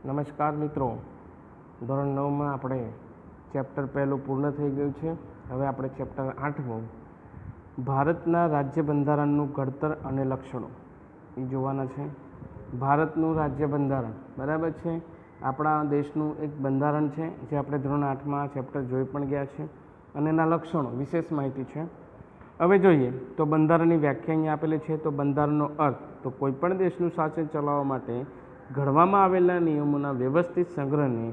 નમસ્કાર મિત્રો, ધોરણ 9માં આપણે ચેપ્ટર પહેલું પૂર્ણ થઈ ગયું છે. હવે આપણે ચેપ્ટર 8મું ભારતના રાજ્ય બંધારણનું ઘડતર અને લક્ષણો એ જોવાના છે. ભારતનું રાજ્ય બંધારણ બરાબર છે, આપણા દેશનું એક બંધારણ છે જે આપણે ધોરણ 8માં ચેપ્ટર જોઈ પણ ગયા છે અને એના લક્ષણો વિશેષ માહિતી છે. હવે જોઈએ તો બંધારણની વ્યાખ્યા અહીંયા આપેલી છે. તો બંધારણનો અર્થ તો કોઈપણ દેશનું શાસન ચલાવવા માટે ઘડવામાં આવેલા નિયમોના વ્યવસ્થિત સંગ્રહને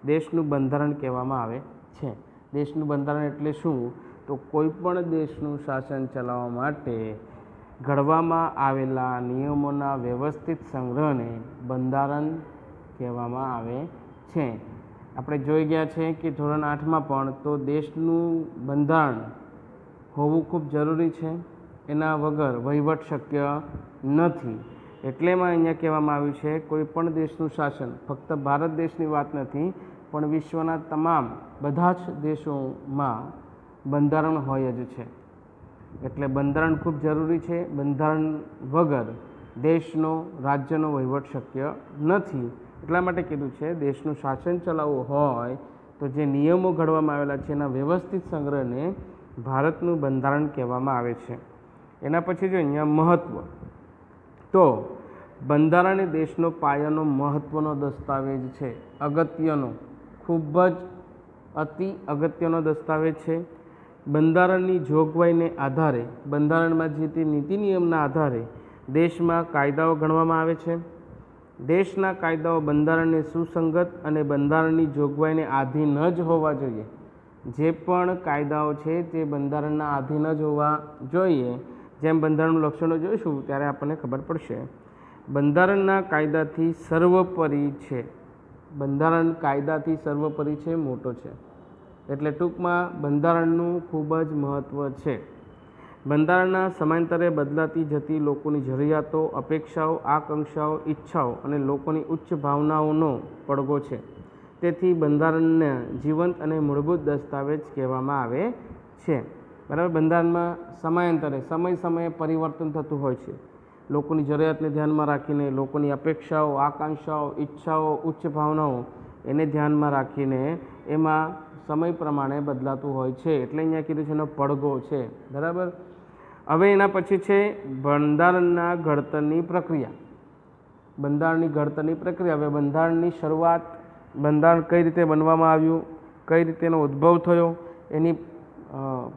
દેશનું બંધારણ કહેવામાં આવે છે. દેશનું બંધારણ એટલે શું? તો કોઈપણ દેશનું શાસન ચલાવવા માટે ઘડવામાં આવેલા નિયમોના વ્યવસ્થિત સંગ્રહને બંધારણ કહેવામાં આવે છે. આપણે જોઈ ગયા છે કે ધોરણ 8માં પણ તો દેશનું બંધારણ હોવું ખૂબ જરૂરી છે. એના વગર વહીવટ શક્ય નથી. એટલેમાં અહીંયા કહેવામાં આવ્યું છે કોઈ પણ દેશનું શાસન, ફક્ત ભારત દેશની વાત નથી પણ વિશ્વના તમામ બધા જ દેશોમાં બંધારણ હોય જ છે. એટલે બંધારણ ખૂબ જરૂરી છે. બંધારણ વગર દેશનો રાજ્યનો વહીવટ શક્ય નથી. એટલા માટે કીધું છે દેશનું શાસન ચલાવવું હોય તો જે નિયમો ઘડવામાં આવેલા છે એના વ્યવસ્થિત સંગ્રહને ભારતનું બંધારણ કહેવામાં આવે છે. એના પછી જો અહીંયા મહત્ત્વ, તો બંધારણ એ દેશનો પાયાનો મહત્ત્વનો દસ્તાવેજ છે. અગત્યનો, ખૂબ જ અતિ અગત્યનો દસ્તાવેજ છે. બંધારણની જોગવાઈને આધારે, બંધારણમાં જે તે નીતિ નિયમના આધારે દેશમાં કાયદાઓ ઘડવામાં આવે છે. દેશના કાયદાઓ બંધારણને સુસંગત અને બંધારણની જોગવાઈને આધીન જ હોવા જોઈએ. જે પણ કાયદાઓ છે તે બંધારણના આધીન જ હોવા જોઈએ. જેમ બંધારણનું લક્ષણો જોઈશું ત્યારે આપણને ખબર પડશે. બંધારણના કાયદાથી સર્વોપરી છે. બંધારણ કાયદાથી સર્વોપરી છે, મોટો છે. એટલે ટૂંકમાં બંધારણનું ખૂબ જ મહત્ત્વ છે. બંધારણના સમયાંતરે બદલાતી જતી લોકોની જરૂરિયાતો, અપેક્ષાઓ, આકાંક્ષાઓ, ઈચ્છાઓ અને લોકોની ઉચ્ચ ભાવનાઓનો પડઘો છે. તેથી બંધારણને જીવંત અને મૂળભૂત દસ્તાવેજ કહેવામાં આવે છે. બરાબર. બંધારણમાં સમયાંતરે સમયે પરિવર્તન થતું હોય છે. લોકોની જરૂરિયાતને ધ્યાનમાં રાખીને, લોકોની અપેક્ષાઓ, આકાંક્ષાઓ, ઈચ્છાઓ, ઉચ્ચ ભાવનાઓ એને ધ્યાનમાં રાખીને એમાં સમય પ્રમાણે બદલાતું હોય છે. એટલે અહીંયા કીધું છે એનો પડઘો છે. બરાબર. હવે એના પછી છે બંધારણના ઘડતરની પ્રક્રિયા. બંધારણની ઘડતરની પ્રક્રિયા. હવે બંધારણની શરૂઆત, બંધારણ કઈ રીતે બનવામાં આવ્યું, કઈ રીતે એનો ઉદ્ભવ થયો, એની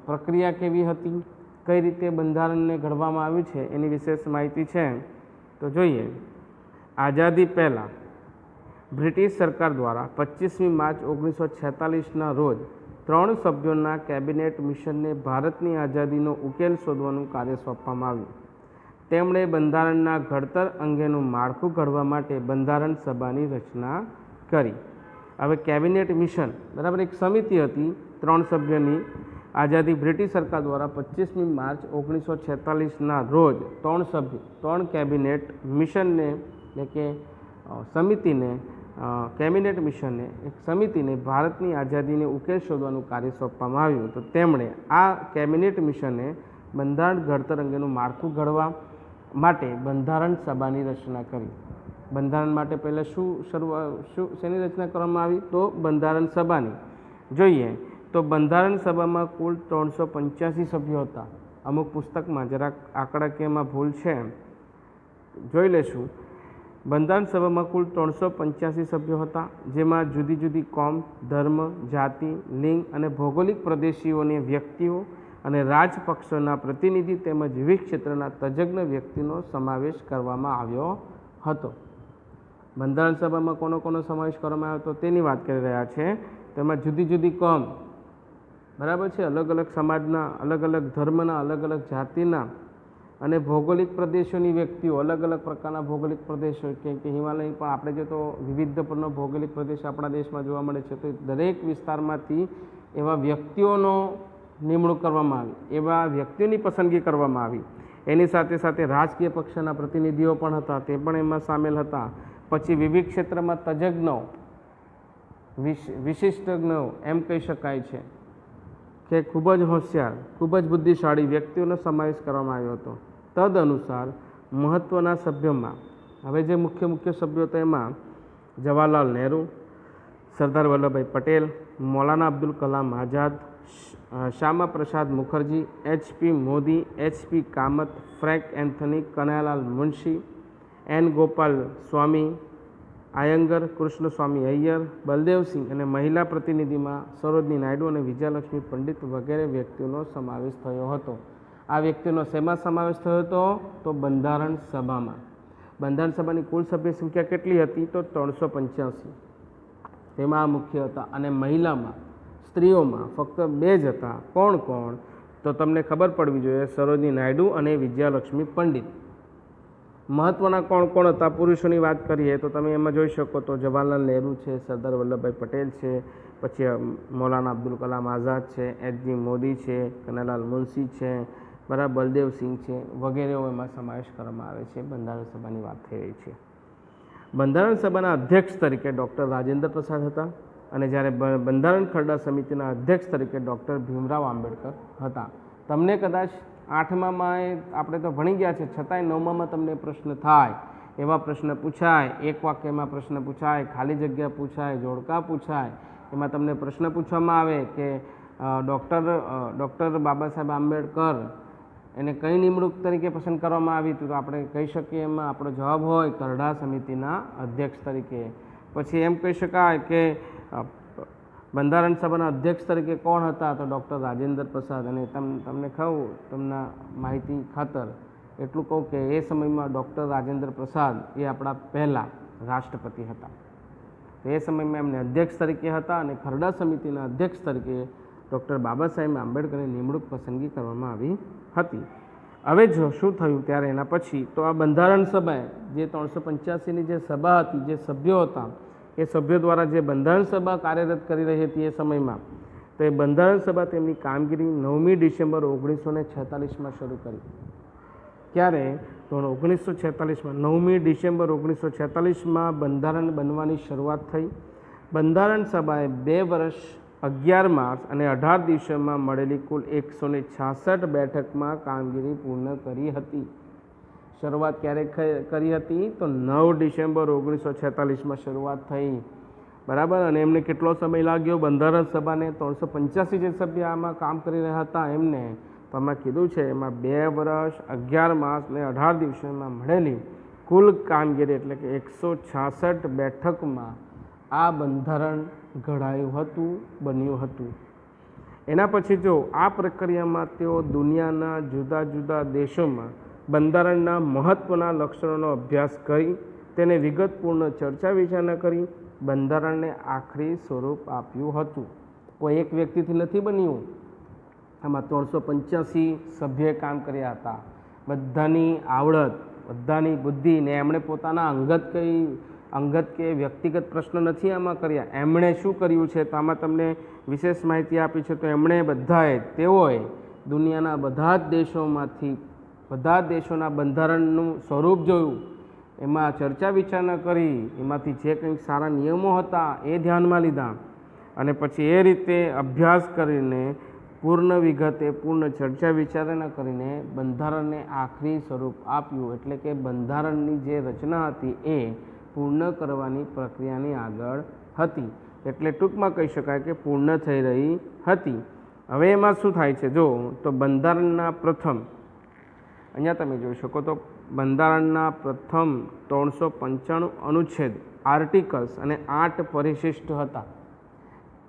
પ્રક્રિયા કેવી હતી, કઈ રીતે બંધારણને ઘડવામાં આવ્યું છે એની વિશેષ માહિતી છે. તો જોઈએ. આઝાદી પહેલાં બ્રિટિશ સરકાર દ્વારા 25મી માર્ચ 1946ના રોજ 3 સભ્યોના કેબિનેટ મિશનને ભારતની આઝાદીનો ઉકેલ શોધવાનું કાર્ય સોંપવામાં આવ્યું. તેમણે બંધારણના ઘડતર અંગેનું માળખું ઘડવા માટે બંધારણ સભાની રચના કરી. હવે કેબિનેટ મિશન, બરાબર, એક સમિતિ હતી 3 સભ્યોની. આઝાદી બ્રિટિશ સરકાર દ્વારા 25મી માર્ચ 1946ના રોજ 3 સભ્યો, 3 કેબિનેટ મિશનને એટલે કે સમિતિને, કેબિનેટ મિશનને, એક સમિતિને ભારતની આઝાદીને ઉકેલ શોધવાનું કાર્ય સોંપવામાં આવ્યું. તો તેમણે આ કેબિનેટ મિશને બંધારણ ઘડતર અંગેનું માળખું ઘડવા માટે બંધારણ સભાની રચના કરી. બંધારણ માટે પહેલાં શેની રચના કરવામાં આવી? તો બંધારણ સભાની. જોઈએ તો બંધારણ સભામાં કુલ 385 સભ્યો હતા. અમુક પુસ્તકમાં જરાક આંકડાકીયમાં ભૂલ છે, જોઈ લેશું. બંધારણ સભામાં કુલ 385 સભ્યો હતા, જેમાં જુદી જુદી કોમ, ધર્મ, જાતિ, લિંગ અને ભૌગોલિક પ્રદેશીઓની વ્યક્તિઓ અને રાજપક્ષોના પ્રતિનિધિ તેમજ વિવિધ ક્ષેત્રના તજજ્ઞ વ્યક્તિનો સમાવેશ કરવામાં આવ્યો હતો. બંધારણ સભામાં કોનો સમાવેશ કરવામાં આવ્યો હતો તેની વાત કરી રહ્યા છે. તેમાં જુદી જુદી કોમ, બરાબર છે, અલગ અલગ સમાજના, અલગ અલગ ધર્મના, અલગ અલગ જાતિના અને ભૌગોલિક પ્રદેશોની વ્યક્તિઓ, અલગ અલગ પ્રકારના ભૌગોલિક પ્રદેશો, કેમ કે હિમાલય પણ આપણે જો તો વિવિધપૂર્ણ ભૌગોલિક પ્રદેશ આપણા દેશમાં જોવા મળે છે. તો દરેક વિસ્તારમાંથી એવા વ્યક્તિઓનો નિમણૂક કરવામાં આવી, એવા વ્યક્તિઓની પસંદગી કરવામાં આવી. એની સાથે સાથે રાજકીય પક્ષના પ્રતિનિધિઓ પણ હતા, તે પણ એમાં સામેલ હતા. પછી વિવિધ ક્ષેત્રમાં તજજ્ઞો, વિશિષ્ટજ્ઞો એમ કહી શકાય છે કે ખૂબ જ હોશિયાર, ખૂબ જ બુદ્ધિશાળી વ્યક્તિઓનો સમાવેશ કરવામાં આવ્યો હતો. તદ અનુસાર મહત્ત્વના સભ્યોમાં, હવે જે મુખ્ય સભ્યો હતા એમાં Jawaharlal Nehru, Sardar Vallabhbhai Patel, Maulana Abdul Kalam Azad, Shyama Prasad Mukherjee, HP Modi, HP Kamath, Frank Anthony, Kanaiyalal Munshi, N Gopal Swami Ayyangar, Krishnaswami Iyer, Baldev Singh અને મહિલા પ્રતિનિધિમાં સરોજની નાયડુ અને વિજયાલક્ષ્મી પંડિત વગેરે વ્યક્તિઓનો સમાવેશ થયો હતો. આ વ્યક્તિઓનો શેમાં સમાવેશ થયો હતો? તો બંધારણ સભામાં. બંધારણ સભાની કુલ સભ્ય સંખ્યા કેટલી હતી? તો 385. તેમાં આ મુખ્ય હતા. અને મહિલામાં, સ્ત્રીઓમાં ફક્ત 2 જ હતા. કોણ કોણ? તો તમને ખબર પડવી જોઈએ, સરોજની નાયડુ અને વિજયાલક્ષ્મી પંડિત. મહત્ત્વના કોણ કોણ હતા? પુરુષોની વાત કરીએ તો તમે એમાં જોઈ શકો તો જવાહરલાલ નહેરુ છે, સરદાર વલ્લભભાઈ પટેલ છે, પછી મૌલાના અબ્દુલ કલામ આઝાદ છે, HG મોદી છે, કનૈયાલાલ મુનશી છે, બરાબર, બલદેવસિંહ છે વગેરેઓ એમાં સમાવેશ કરવામાં આવે છે. બંધારણ સભાની વાત થઈ રહી છે. બંધારણ સભાના અધ્યક્ષ તરીકે ડૉક્ટર રાજેન્દ્ર પ્રસાદ હતા અને જ્યારે બંધારણ ખરડા સમિતિના અધ્યક્ષ તરીકે ડૉક્ટર ભીમરાવ આંબેડકર હતા. તમને કદાચ 8મામાં આપણે તો ભણી ગયા છે, છતાંય 9મામાં તમને પ્રશ્ન થાય, એવા પ્રશ્ન પૂછાય, એક વાક્યમાં પ્રશ્ન પૂછાય, ખાલી જગ્યા પૂછાય, જોડકા પૂછાય. એમાં તમને પ્રશ્ન પૂછવામાં આવે કે ડૉક્ટર બાબા સાહેબ આંબેડકર એને કઈ નિમણૂક તરીકે પસંદ કરવામાં આવી હતી? તો આપણે કહી શકીએ એમાં આપણો જવાબ હોય ખરડા સમિતિના અધ્યક્ષ તરીકે. પછી એમ કહી શકાય કે બંધારણ સભાના અધ્યક્ષ તરીકે કોણ હતા? તો ડૉક્ટર રાજેન્દ્ર પ્રસાદ. અને તમને કહું, તમને માહિતી ખાતર એટલું કહું કે એ સમયમાં ડૉક્ટર રાજેન્દ્ર પ્રસાદ એ આપણા પહેલાં રાષ્ટ્રપતિ હતા. તો એ સમયમાં એમને અધ્યક્ષ તરીકે હતા અને ખરડા સમિતિના અધ્યક્ષ તરીકે ડૉક્ટર બાબા સાહેબ આંબેડકરની નિમણૂક પસંદગી કરવામાં આવી હતી. હવે જો શું થયું ત્યારે એના પછી તો આ બંધારણ સભાએ જે 385ની જે સભા હતી, જે સભ્યો હતા, એ સભ્યો દ્વારા જે બંધારણ સભા કાર્યરત કરી રહી હતી એ સમયમાં, તો એ બંધારણ સભા તેમની કામગીરી 9મી ડિસેમ્બર 1946માં શરૂ કરી. ક્યારે? તો 1946માં 9મી ડિસેમ્બર 1946માં બંધારણ બનવાની શરૂઆત થઈ. બંધારણ સભાએ 2 વર્ષ 11 માસ અને 18 દિવસોમાં મળેલી કુલ 166 બેઠકમાં કામગીરી પૂર્ણ કરી હતી. શરૂઆત ક્યારે કરી હતી? તો 9 ડિસેમ્બર 1946માં શરૂઆત થઈ, બરાબર. અને એમને કેટલો સમય લાગ્યો બંધારણ સભાને? 385 જે સભ્ય આમાં કામ કરી રહ્યા હતા એમને તો આમાં કીધું છે એમાં 2 વર્ષ 11 માસ અને 18 દિવસોમાં મળેલી કુલ કામગીરી એટલે કે 166 બેઠકમાં આ બંધારણ ઘડાયું હતું, બન્યું હતું. એના પછી જો આ પ્રક્રિયામાં તેઓ દુનિયાના જુદા જુદા દેશોમાં બંધારણના મહત્ત્વના લક્ષણોનો અભ્યાસ કરી તેને વિગતપૂર્ણ ચર્ચા વિચારણા કરી બંધારણને આખરી સ્વરૂપ આપ્યું હતું. કોઈ એક વ્યક્તિથી નથી બન્યું. આમાં 385 સભ્યોએ કામ કર્યા હતા. બધાની આવડત, બધાની બુદ્ધિ ને એમણે પોતાના અંગત કે વ્યક્તિગત પ્રશ્નો નથી આમાં કર્યા. એમણે શું કર્યું છે તો આમાં તમને વિશેષ માહિતી આપી છે. તો એમણે તેઓએ દુનિયાના બધા જ દેશોમાંથી બધા દેશોના બંધારણનું સ્વરૂપ જોયું, એમાં ચર્ચા વિચારણા કરી, એમાંથી જે કંઈક સારા નિયમો હતા એ ધ્યાનમાં લીધા અને પછી એ રીતે અભ્યાસ કરીને પૂર્ણ વિગતે પૂર્ણ ચર્ચા વિચારણા કરીને બંધારણને આખરી સ્વરૂપ આપ્યું. એટલે કે બંધારણની જે રચના હતી એ પૂર્ણ કરવાની પ્રક્રિયાની આગળ હતી. એટલે ટૂંકમાં કહી શકાય કે પૂર્ણ થઈ રહી હતી. હવે એમાં શું થાય છે જો તો બંધારણના પ્રથમ, અહીંયા તમે જોઈ શકો તો બંધારણના પ્રથમ 395 અનુચ્છેદ આર્ટિકલ્સ અને 8 પરિશિષ્ટ હતા.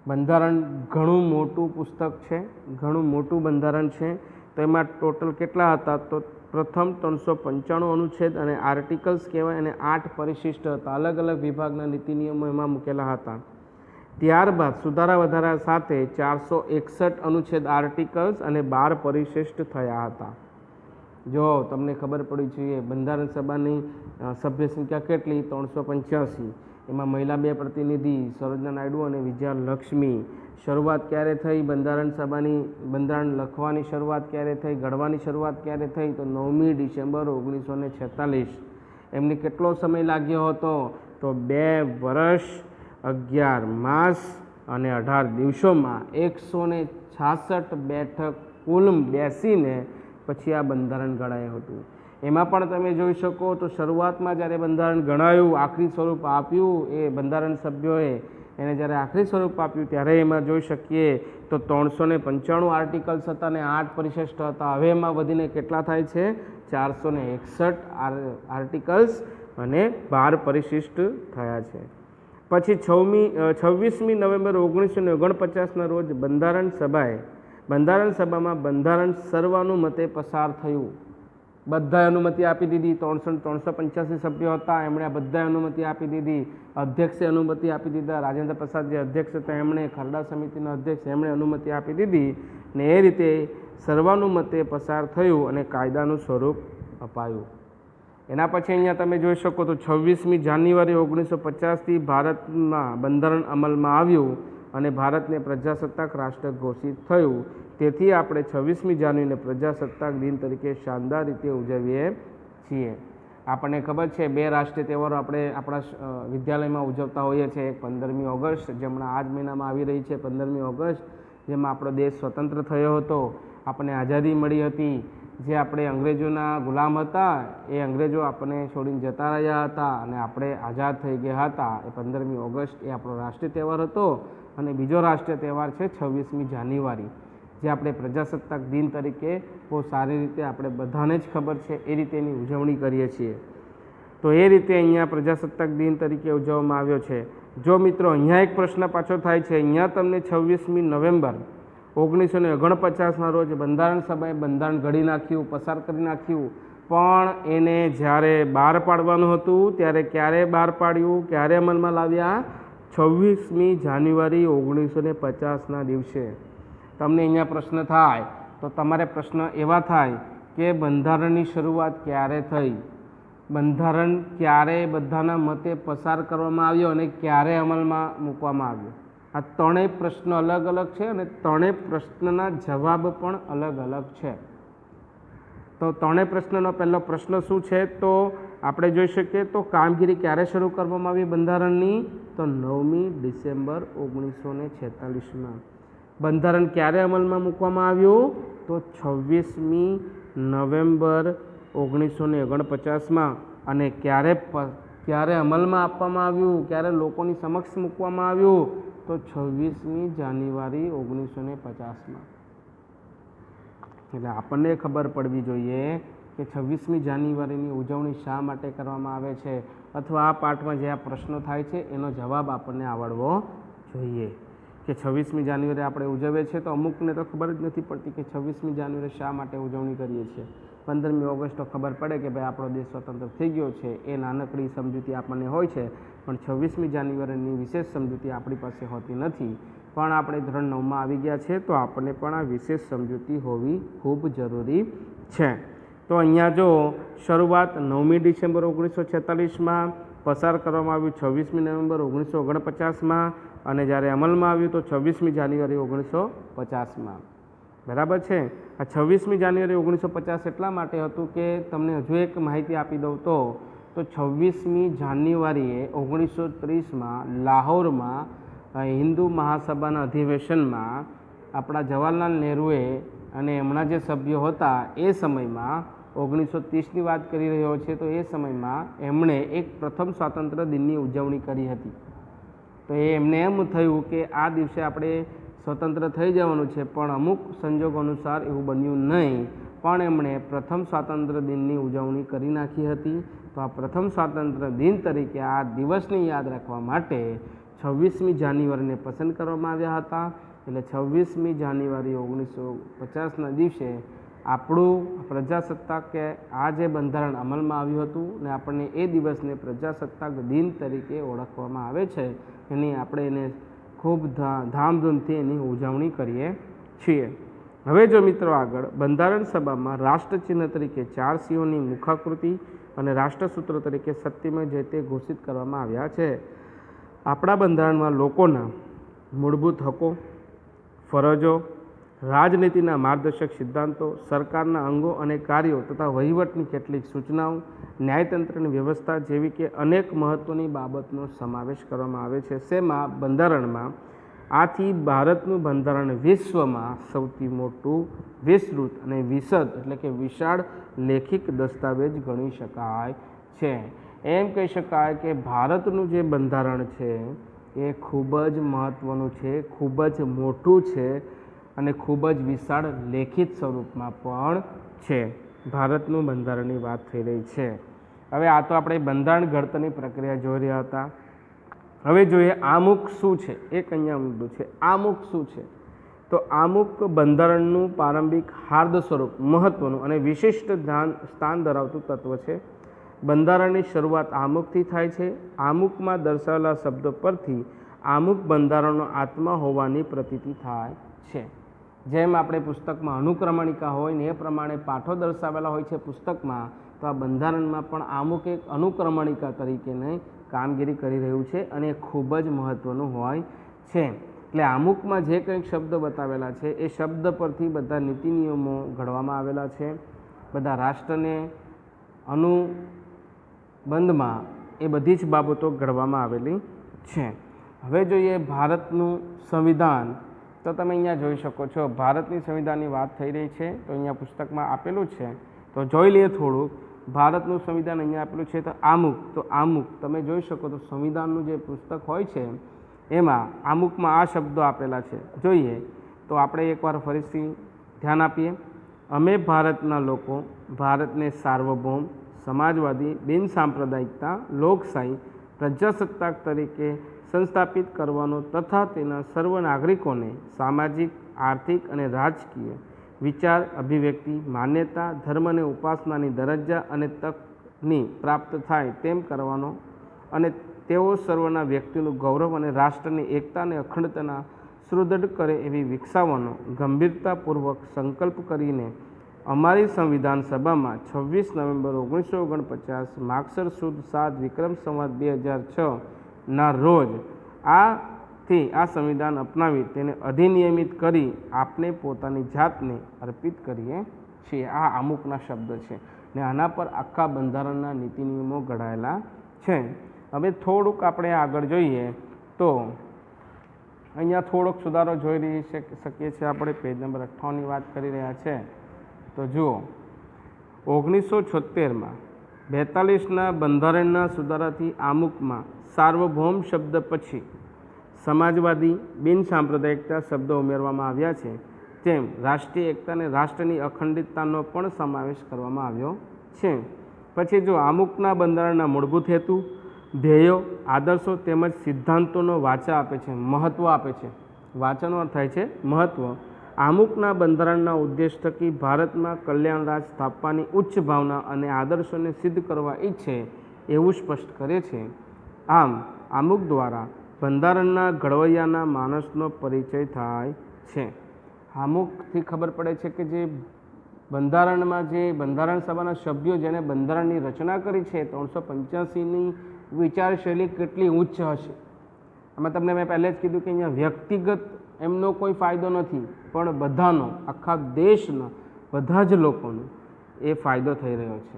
બંધારણ ઘણું મોટું પુસ્તક છે, ઘણું મોટું બંધારણ છે. તો એમાં ટોટલ કેટલા હતા? તો પ્રથમ 395 અનુચ્છેદ અને આર્ટિકલ્સ કહેવાય અને 8 પરિશિષ્ટ હતા. અલગ અલગ વિભાગના નીતિ નિયમો એમાં મૂકેલા હતા. ત્યારબાદ સુધારા વધારા સાથે 461 અનુચ્છેદ આર્ટિકલ્સ અને 12 પરિશિષ્ટ થયા હતા. જો તમને ખબર પડી જોઈએ બંધારણ સભાની સભ્ય સંખ્યા કેટલી? 385. એમાં મહિલા 2 પ્રતિનિધિ સરોજના નાયડુ અને વિજયાલક્ષ્મી. શરૂઆત ક્યારે થઈ બંધારણ સભાની? બંધારણ લખવાની શરૂઆત ક્યારે થઈ, ઘડવાની શરૂઆત ક્યારે થઈ? તો 9મી ડિસેમ્બર 1946. એમને કેટલો સમય લાગ્યો હતો? તો 2 વર્ષ 11 માસ અને 18 દિવસોમાં 166 બેઠક કુલ બેસીને પછી આ બંધારણ ઘડાયું હતું. એમાં પણ તમે જોઈ શકો તો શરૂઆતમાં જ્યારે બંધારણ ગણાયું, આખરી સ્વરૂપ આપ્યું એ બંધારણ સભ્યોએ એને જ્યારે આખરી સ્વરૂપ આપ્યું ત્યારે એમાં જોઈ શકીએ તો 395 આર્ટિકલ્સ હતા અને 8 પરિશિષ્ટ હતા. હવે એમાં વધીને કેટલા થાય છે? 461 આર્ટિકલ્સ અને 12 પરિશિષ્ટ થયા છે. પછી 26મી નવેમ્બર 1949ના રોજ બંધારણ સભામાં બંધારણ સર્વાનુમતે પસાર થયું. બધાએ અનુમતિ આપી દીધી. 385 સભ્યો હતા, એમણે આ બધાએ અનુમતિ આપી દીધી. અધ્યક્ષે અનુમતિ આપી દીધા. રાજેન્દ્ર પ્રસાદ જે અધ્યક્ષ હતા એમણે, ખરડા સમિતિના અધ્યક્ષ એમણે અનુમતિ આપી દીધી ને એ રીતે સર્વાનુમતે પસાર થયું અને કાયદાનું સ્વરૂપ અપાયું. એના પછી અહીંયા તમે જોઈ શકો તો 26મી જાન્યુઆરી 1950થી ભારતમાં બંધારણ અમલમાં આવ્યું અને ભારતને પ્રજાસત્તાક રાષ્ટ્ર ઘોષિત થયું. તેથી આપણે 26મી જાન્યુઆરીને પ્રજાસત્તાક દિન તરીકે શાનદાર રીતે ઉજવીએ છીએ. આપણને ખબર છે 2 રાષ્ટ્રીય તહેવારો આપણે આપણા વિદ્યાલયમાં ઉજવતા હોઈએ છીએ. એક 15મી ઓગસ્ટ જે હમણાં આ જ મહિનામાં આવી રહી છે, 15મી ઓગસ્ટ, જેમાં આપણો દેશ સ્વતંત્ર થયો હતો, આપણને આઝાદી મળી હતી. જે આપણે અંગ્રેજોના ગુલામ હતા એ અંગ્રેજો આપણને છોડીને જતા રહ્યા હતા અને આપણે આઝાદ થઈ ગયા હતા. એ 15મી ઓગસ્ટ એ આપણો રાષ્ટ્રીય તહેવાર હતો. અને બીજો રાષ્ટ્રીય તહેવાર છે 26મી જાન્યુઆરી, જે આપણે પ્રજાસત્તાક દિન તરીકે બહુ સારી રીતે આપણે બધાને જ ખબર છે એ રીતે એની ઉજવણી કરીએ છીએ. તો એ રીતે અહીંયા પ્રજાસત્તાક દિન તરીકે ઉજવવામાં આવ્યો છે. જો મિત્રો અહીંયા એક પ્રશ્ન પાછો થાય છે, અહીંયા તમને 26મી નવેમ્બર 1949ના રોજ બંધારણ સભાએ બંધારણ ઘડી નાખ્યું, પસાર કરી નાખ્યું, પણ એને જ્યારે બહાર પાડવાનું હતું ત્યારે ક્યારે બહાર પાડ્યું, ક્યારે અમલમાં લાવ્યા? 26મી જાન્યુઆરી 1950ના દિવસે. તમને અહીંયા પ્રશ્ન થાય તો તમારે પ્રશ્ન એવા થાય કે બંધારણની શરૂઆત ક્યારે થઈ, બંધારણ ક્યારે બધાના મતે પસાર કરવામાં આવ્યો અને ક્યારે અમલમાં મૂકવામાં આવ્યો. આ ત્રણેય પ્રશ્ન અલગ અલગ છે અને ત્રણેય પ્રશ્નના જવાબ પણ અલગ અલગ છે. તો ત્રણેય પ્રશ્નનો પહેલો પ્રશ્ન શું છે? તો આપણે જોઈ શકીએ તો કામગીરી ક્યારે શરૂ કરવામાં આવી બંધારણની? તો 9મી ડિસેમ્બર 1946માં. બંધારણ ક્યારે અમલમાં મૂકવામાં આવ્યું? તો 26મી નવેમ્બર 1949માં. અને ક્યારે અમલમાં આપવામાં આવ્યું, ક્યારે લોકોની સમક્ષ મૂકવામાં આવ્યું? તો 26મી જાન્યુઆરી 1950માં. એટલે આપણને ખબર પડવી જોઈએ કે 26મી જાન્યુઆરીની ઉજવણી શા માટે કરવામાં આવે છે, અથવા આ પાઠમાં જે આ પ્રશ્નો થાય છે એનો જવાબ આપણને આવડવો જોઈએ. કે 26મી જાન્યુઆરી આપણે ઉજવીએ છીએ તો અમુકને તો ખબર જ નથી પડતી કે 26મી જાન્યુઆરી શા માટે ઉજવણી કરીએ છીએ. 15મી ઓગસ્ટ તો ખબર પડે કે ભાઈ આપણો દેશ સ્વતંત્ર થઈ ગયો છે, એ નાનકડી સમજૂતી આપણને હોય છે. પણ 26મી જાન્યુઆરીની વિશેષ સમજૂતી આપણી પાસે હોતી નથી. પણ આપણે ધોરણ 9માં આવી ગયા છે તો આપણને પણ આ વિશેષ સમજૂતી હોવી ખૂબ જરૂરી છે. તો અહીંયા જો શરૂઆત 9મી ડિસેમ્બર 1946માં, પસાર કરવામાં આવ્યું 26મી નવેમ્બર 1949માં અને જ્યારે અમલમાં આવ્યું તો 26મી જાન્યુઆરી 1950માં. બરાબર છે. આ 26મી જાન્યુઆરી 1950 એટલા માટે હતું કે તમને હજુ એક માહિતી આપી દઉં તો 26મી જાન્યુઆરીએ 1930માં લાહોરમાં હિન્દુ મહાસભાના અધિવેશનમાં આપણા જવાહરલાલ નહેરુએ અને એમના જે સભ્યો હતા એ સમયમાં 1930ની વાત કરી રહ્યો છે તો એ સમયમાં એમણે એક પ્રથમ સ્વાતંત્ર્ય દિનની ઉજવણી કરી હતી. તો એમને એમ થયું કે આ દિવસે આપણે સ્વતંત્ર થઈ જવાનું છે, પણ અમુક સંજોગો અનુસાર એવું બન્યું નહીં, પણ એમણે પ્રથમ સ્વાતંત્ર્ય દિનની ઉજવણી કરી નાખી હતી. તો આ પ્રથમ સ્વાતંત્ર્ય દિન તરીકે આ દિવસને યાદ રાખવા માટે 26મી જાન્યુઆરીને પસંદ કરવામાં આવ્યા હતા. એટલે 26મી જાન્યુઆરી 1950ના દિવસે આપણું પ્રજાસત્તાક કે આ જે બંધારણ અમલમાં આવ્યું હતું ને આપણને એ દિવસને પ્રજાસત્તાક દિન તરીકે ઓળખવામાં આવે છે. એની આપણે એને ખૂબ ધામધૂમથી એની ઉજવણી કરીએ છીએ. હવે જો મિત્રો આગળ બંધારણ સભામાં રાષ્ટ્રચિહ્ન તરીકે 4 સિંહોની મુખાકૃતિ અને રાષ્ટ્રસૂત્ર તરીકે સત્યમેવ જયતે ઘોષિત કરવામાં આવ્યા છે. આપણા બંધારણમાં લોકોના મૂળભૂત હકો, ફરજો, રાજનીતિના માર્ગદર્શક સિદ્ધાંતો, સરકારના અંગો અને કાર્યો તથા વહીવટની કેટલીક સૂચનાઓ, ન્યાયતંત્રની વ્યવસ્થા જેવી કે અનેક મહત્ત્વની બાબતનો સમાવેશ કરવામાં આવે છે. શેમાં? બંધારણમાં. આથી ભારતનું બંધારણ વિશ્વમાં સૌથી મોટું વિસ્તૃત અને વિશદ એટલે કે વિશાળ લેખિત દસ્તાવેજ ગણી શકાય છે. એમ કહી શકાય કે ભારતનું જે બંધારણ છે એ ખૂબ જ મહત્ત્વનું છે, ખૂબ જ મોટું છે અને ખૂબ જ વિશાળ લેખિત સ્વરૂપમાં પણ છે. ભારતનું બંધારણની વાત થઈ રહી છે. હવે આ તો આપણે બંધારણ ઘડતરની પ્રક્રિયા જોઈ રહ્યા હતા. હવે જોઈએ આમુખ શું છે. એક અહીંયા મુદ્દો છે, આમુખ શું છે? તો આમુખ બંધારણનું પ્રારંભિક હાર્દ સ્વરૂપ મહત્ત્વનું અને વિશિષ્ટ સ્થાન ધરાવતું તત્વ છે. બંધારણની શરૂઆત આમુખથી થાય છે. આમુખમાં દર્શાવેલા શબ્દો પરથી આમુખ બંધારણનો આત્મા હોવાની પ્રતીતિ થાય છે. જેમ આપણે પુસ્તકમાં અનુક્રમણિકા હોય ને એ પ્રમાણે પાઠો દર્શાવેલા હોય છે પુસ્તકમાં, તો આ બંધારણમાં પણ આમુખ એક અનુક્રમણિકા તરીકેની કામગીરી કરી રહ્યું છે અને ખૂબ જ મહત્ત્વનું હોય છે. એટલે આમુખમાં જે કંઈક શબ્દો બતાવેલા છે એ શબ્દ પરથી બધા નીતિ નિયમો ઘડવામાં આવેલા છે. બધા રાષ્ટ્રને અનુબંધમાં એ બધી જ બાબતો ઘડવામાં આવેલી છે. હવે જોઈએ ભારતનું સંવિધાન. તો તમે અહીંયા જોઈ શકો છો ભારતની સંવિધાનની વાત થઈ રહી છે, તો અહીંયા પુસ્તકમાં આપેલું છે, તો જોઈ લઈએ થોડુંક. ભારતનું સંવિધાન અહીંયા આપેલું છે. તો આમુખ તમે જોઈ શકો તો સંવિધાનનું જે પુસ્તક હોય છે એમાં આમુખમાં આ શબ્દો આપેલા છે. જોઈએ તો આપણે એકવાર ફરીથી ધ્યાન આપીએ. અમે ભારતના લોકો ભારતને સાર્વભૌમ, સમાજવાદી, બિનસાંપ્રદાયિકતા, લોકશાહી, પ્રજાસત્તાક તરીકે સંસ્થાપિત કરવાનો તથા તેના સર્વ નાગરિકોને સામાજિક, આર્થિક અને રાજકીય વિચાર, અભિવ્યક્તિ, માન્યતા, ધર્મ અને ઉપાસનાની દરજ્જા અને તકની પ્રાપ્ત થાય તેમ કરવાનો અને તેઓ સર્વના વ્યક્તિનું ગૌરવ અને રાષ્ટ્રની એકતા અને અખંડતાના સુદૃઢ કરે એવી વિકસાવવાનો ગંભીરતાપૂર્વક સંકલ્પ કરીને અમારી સંવિધાન સભામાં 26 નવેમ્બર 1949 માગસર સુદ 7 વિક્રમ સંવત 2006ના રોજ આ સંવિધાન અપનાવી તેને અધિનિયમિત કરી આપણે પોતાની જાતને અર્પિત કરીએ છીએ. આ આમુખના શબ્દ છે ને આના પર આખા બંધારણના નીતિ નિયમો ઘડાયેલા છે. હવે થોડુંક આપણે આગળ જોઈએ તો અહીંયા થોડોક સુધારો જોઈ શકીએ છીએ આપણે. પેજ નંબર 58ની વાત કરી રહ્યા છે. તો જુઓ 1976માં 42ના બંધારણના સુધારાથી આમુખમાં સાર્વભૌમ શબ્દ પછી સમાજવાદી, બિનસાંપ્રદાયિકતા શબ્દો ઉમેરવામાં આવ્યા છે. તેમ રાષ્ટ્રીય એકતા અને રાષ્ટ્રની અખંડિતતાનો પણ સમાવેશ કરવામાં આવ્યો છે. પછી જો આમુખના બંધારણના મૂળભૂત હેતુ, ધ્યેયો, આદર્શો તેમજ સિદ્ધાંતોનો વાચા આપે છે, મહત્ત્વ આપે છે. વાચાનો અર્થ થાય છે મહત્ત્વ. આમુખના બંધારણના ઉદ્દેશ થકી ભારતમાં કલ્યાણ રાજ સ્થાપવાની ઉચ્ચ ભાવના અને આદર્શોને સિદ્ધ કરવા ઈચ્છે એવું સ્પષ્ટ કરે છે. આમ આમુખ દ્વારા બંધારણના ઘડવૈયાના માણસનો પરિચય થાય છે. આમુખથી ખબર પડે છે કે જે બંધારણમાં જે બંધારણ સભાના સભ્યો જેને બંધારણની રચના કરી છે 385ની વિચારશૈલી કેટલી ઉચ્ચ હશે. આમાં તમને મેં પહેલે જ કીધું કે અહીંયા વ્યક્તિગત એમનો કોઈ ફાયદો નથી, પણ બધાનો, આખા દેશના બધા જ લોકોનો એ ફાયદો થઈ રહ્યો છે.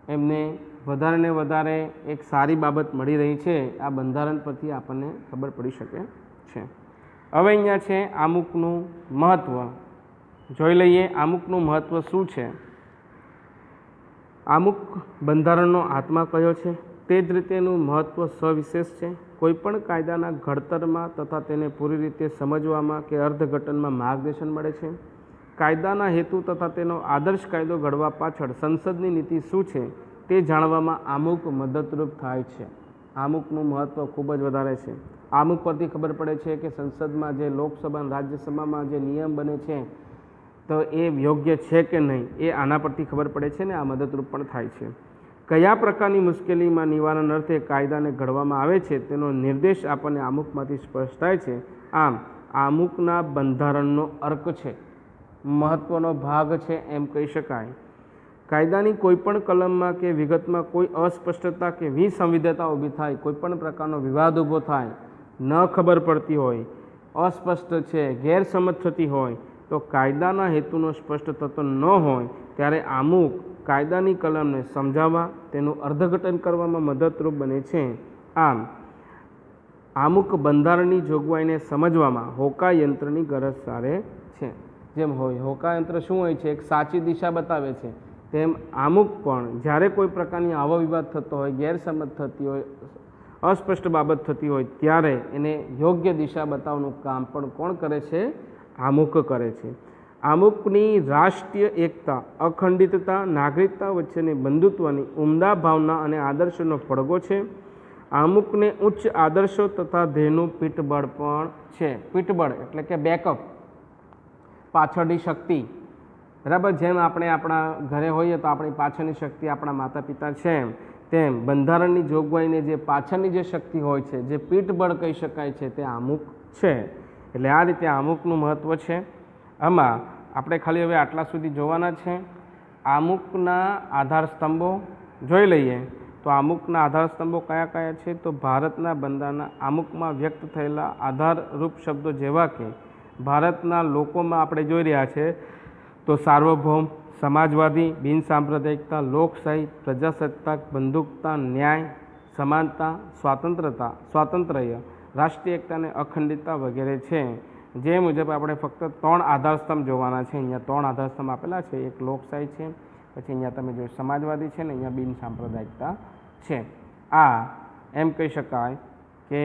એમને વધારે ને વધારે એક સારી બાબત મળી રહી છે. આ બંધારણ પરથી આપણને ખબર પડી શકે છે. હવે અહીંયા છે આમુખનું મહત્ત્વ. જોઈ લઈએ આમુખનું મહત્ત્વ શું છે. આમુખ બંધારણનો આત્મા કયો છે, તે જ રીતે એનું મહત્ત્વ સવિશેષ છે. કોઈપણ કાયદાના ઘડતરમાં તથા તેને પૂરી રીતે સમજવામાં કે અર્થઘટનમાં માર્ગદર્શન મળે છે. કાયદાના હેતુ તથા તેનો આદર્શ કાયદો ઘડવા પાછળ સંસદની નીતિ શું છે તે જાણવામાં આમુખ મદદરૂપ થાય છે. આમુખનું મહત્ત્વ ખૂબ જ વધારે છે. આમુખ પરથી ખબર પડે છે કે સંસદમાં જે લોકસભા અને રાજ્યસભામાં જે નિયમ બને છે તો એ યોગ્ય છે કે નહીં, એ આના પરથી ખબર પડે છે ને આ મદદરૂપ પણ થાય છે. કયા પ્રકારની મુશ્કેલીમાં નિવારણ અર્થે કાયદાને ઘડવામાં આવે છે તેનો નિર્દેશ આપણને આમુખમાંથી સ્પષ્ટ થાય છે. આમ આમુખના બંધારણનો અર્ક છે, મહત્ત્વનો ભાગ છે એમ કહી શકાય. કાયદાની કોઈપણ કલમમાં કે વિગતમાં કોઈ અસ્પષ્ટતા કે વિસંવિધતા ઊભી થાય, કોઈપણ પ્રકારનો વિવાદ ઊભો થાય, ન ખબર પડતી હોય, અસ્પષ્ટ છે, ગેરસમજ થતી હોય, તો કાયદાના હેતુનો સ્પષ્ટ થતો ન હોય ત્યારે આમુખ કાયદાની કલમને સમજાવવા, તેનું અર્થઘટન કરવામાં મદદરૂપ બને છે. આમ અમુક બંધારણની જોગવાઈને સમજવામાં હોકાયંત્રની ગરજ સારે છે. જેમ હોય હોકાયંત્ર શું હોય છે, એક સાચી દિશા બતાવે છે, તેમ અમુક પણ જ્યારે કોઈ પ્રકારની આવો વિવાદ થતો હોય, ગેરસમજ થતી હોય, અસ્પષ્ટ બાબત થતી હોય ત્યારે એને યોગ્ય દિશા બતાવવાનું કામ પણ કોણ કરે છે? અમુક કરે છે. અમુકની રાષ્ટ્રીય એકતા, અખંડિતતા, નાગરિકતા વચ્ચેની બંધુત્વની ઉમદા ભાવના અને આદર્શનો પડઘો છે. અમુકને ઉચ્ચ આદર્શો તથા ધ્યેયનું પીઠબળ પણ છે. પીઠબળ એટલે કે બેકઅપ, પાછળની શક્તિ. બરાબર, જેમ આપણે આપણા ઘરે હોઈએ તો આપણી પાછળની શક્તિ આપણા માતા પિતા છે, તેમ બંધારણની જોગવાઈને જે પાછળની જે શક્તિ હોય છે, જે પીઠબળ કહી શકાય છે, તે અમુક છે. એટલે આ રીતે અમુકનું મહત્ત્વ છે. આમાં આપણે ખાલી હવે આટલા સુધી જોવાના છે. અમુકના આધાર સ્તંભો જોઈ લઈએ તો અમુકના આધાર સ્તંભો કયા કયા છે? તો ભારતના બંધારણના અમુકમાં વ્યક્ત થયેલા આધારરૂપ શબ્દો જેવા કે ભારતના લોકોમાં આપણે જોઈ રહ્યા છે તો સાર્વભૌમ, સમાજવાદી, બિનસાંપ્રદાયિકતા, લોકશાહી, પ્રજાસત્તાક, બંધુકતા, ન્યાય, સમાનતા, સ્વાતંત્ર્ય, રાષ્ટ્રીય એકતા અને અખંડિતતા વગેરે છે. જે મુજબ આપણે ફક્ત 3 આધારસ્તંભ જોવાના છે. અહીંયા 3 આધારસ્તંભ આપેલા છે. એક લોકશાહી છે, પછી અહીંયા તમે જો સમાજવાદી છે ને અહીંયા બિનસાંપ્રદાયિકતા છે. આ એમ કહી શકાય કે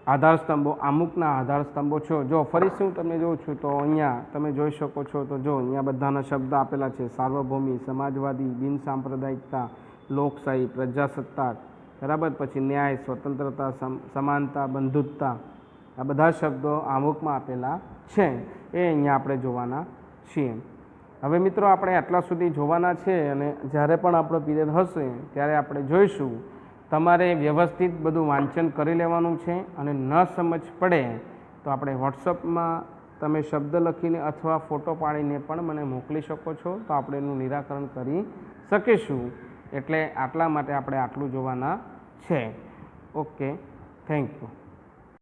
આધારસ્તંભો અમુકના આધારસ્તંભો છો. જો ફરીથી હું તમને જોઉં છું તો અહીંયા તમે જોઈ શકો છો તો જો અહીંયા બધાના શબ્દ આપેલા છે: સાર્વભૌમી, સમાજવાદી, બિનસાંપ્રદાયિકતા, લોકશાહી, પ્રજાસત્તાક, બરાબર, પછી ન્યાય, સ્વતંત્રતા, સમાનતા, બંધુત્તા. આ બધા શબ્દો અમુકમાં આપેલા છે. એ અહીંયા આપણે જોવાના છીએ. હવે મિત્રો આપણે આટલા સુધી જોવાના છે અને જ્યારે પણ આપણો પીરિયડ હશે ત્યારે આપણે જોઈશું. તમારે વ્યવસ્થિત બધું વાંચન કરી લેવાનું છે અને ન સમજ પડે તો આપણે વોટ્સઅપમાં તમે શબ્દ લખીને અથવા ફોટો પાડીને પણ મને મોકલી શકો છો, તો આપણે એનું નિરાકરણ કરી શકીશું. એટલે આટલા માટે આપણે આટલું જોવાના છે. Okay, thank you.